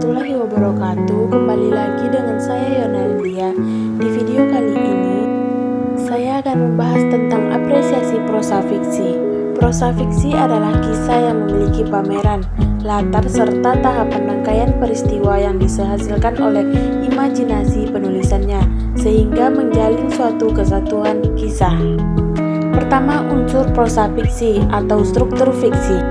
warahmatullahi wabarakatuh. Kembali lagi dengan saya Yonaldia. Di video kali ini saya akan membahas tentang apresiasi prosa fiksi. Prosa fiksi adalah kisah yang memiliki pameran, latar serta tahapan rangkaian peristiwa yang dihasilkan oleh imajinasi penulisannya sehingga menjalin suatu kesatuan kisah. Pertama, unsur prosa fiksi atau struktur fiksi.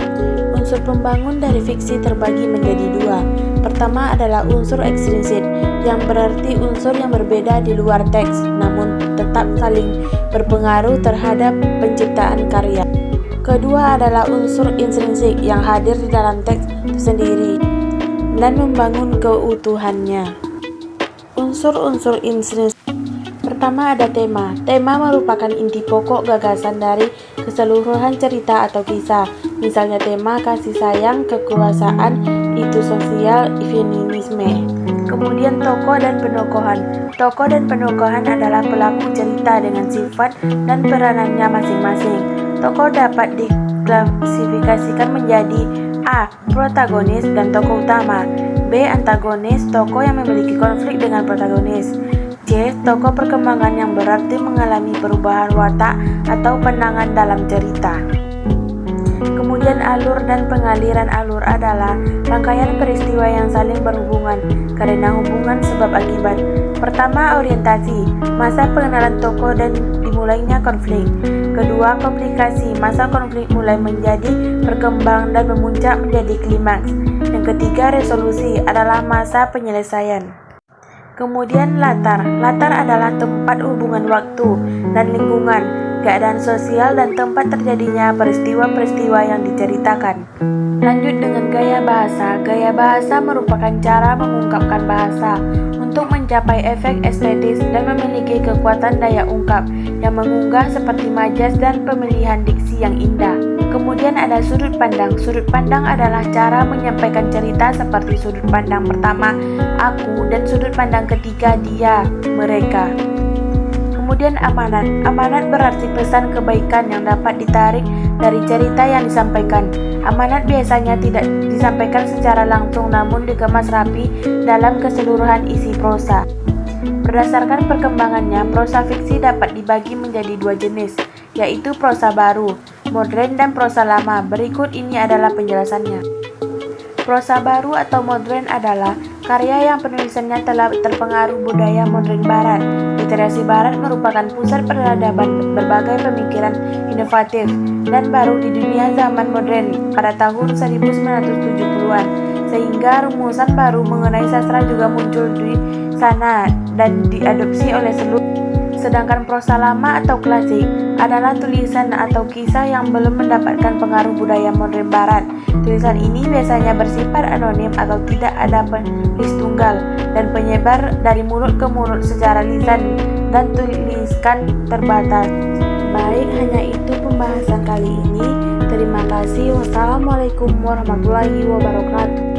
Unsur pembangun dari fiksi terbagi menjadi dua. Pertama adalah unsur ekstrinsik, yang berarti unsur yang berbeda di luar teks, namun tetap saling berpengaruh terhadap penciptaan karya. Kedua adalah unsur intrinsik, yang hadir di dalam teks tersendiri dan membangun keutuhannya. Unsur-unsur intrinsik. Pertama ada tema. Tema merupakan inti pokok gagasan dari keseluruhan cerita atau kisah. Misalnya tema kasih sayang, kekuasaan, itu sosial, feminisme. Kemudian tokoh dan penokohan. Tokoh dan penokohan adalah pelaku cerita dengan sifat dan peranannya masing-masing. Tokoh dapat diklasifikasikan menjadi A. Protagonis dan tokoh utama. B. Antagonis, tokoh yang memiliki konflik dengan protagonis. C. Tokoh perkembangan yang berarti mengalami perubahan watak atau pandangan dalam cerita. Kemudian alur dan pengaliran. Alur adalah rangkaian peristiwa yang saling berhubungan karena hubungan sebab akibat. Pertama, orientasi, masa pengenalan tokoh dan dimulainya konflik. Kedua, komplikasi, masa konflik mulai menjadi berkembang dan memuncak menjadi klimaks. Yang ketiga, resolusi adalah masa penyelesaian. Kemudian latar. Latar adalah tempat hubungan waktu dan lingkungan, keadaan sosial dan tempat terjadinya peristiwa-peristiwa yang diceritakan. Lanjut dengan gaya bahasa. Gaya bahasa merupakan cara mengungkapkan bahasa untuk mencapai efek estetis dan memiliki kekuatan daya ungkap yang mengunggah seperti majas dan pemilihan diksi yang indah. Kemudian ada sudut pandang. Sudut pandang adalah cara menyampaikan cerita seperti sudut pandang pertama, aku, dan sudut pandang ketiga, dia, mereka. Kemudian amanat. Amanat berarti pesan kebaikan yang dapat ditarik dari cerita yang disampaikan. Amanat biasanya tidak disampaikan secara langsung namun dikemas rapi dalam keseluruhan isi prosa. Berdasarkan perkembangannya, prosa fiksi dapat dibagi menjadi dua jenis, yaitu prosa baru, modern, dan prosa lama. Berikut ini adalah penjelasannya. Prosa baru atau modern adalah karya yang penulisannya telah terpengaruh budaya modern barat. Literasi barat merupakan pusat peradaban berbagai pemikiran inovatif dan baru di dunia zaman modern pada tahun 1970-an, sehingga rumusan baru mengenai sastra juga muncul di sana dan diadopsi oleh seluruh. Sedangkan prosa lama atau klasik adalah tulisan atau kisah yang belum mendapatkan pengaruh budaya modern barat. Tulisan ini biasanya bersifat anonim atau tidak ada penulis tunggal dan penyebar dari mulut ke mulut secara lisan dan tuliskan terbatas. Baik, hanya itu pembahasan kali ini. Terima kasih. Wassalamualaikum warahmatullahi wabarakatuh.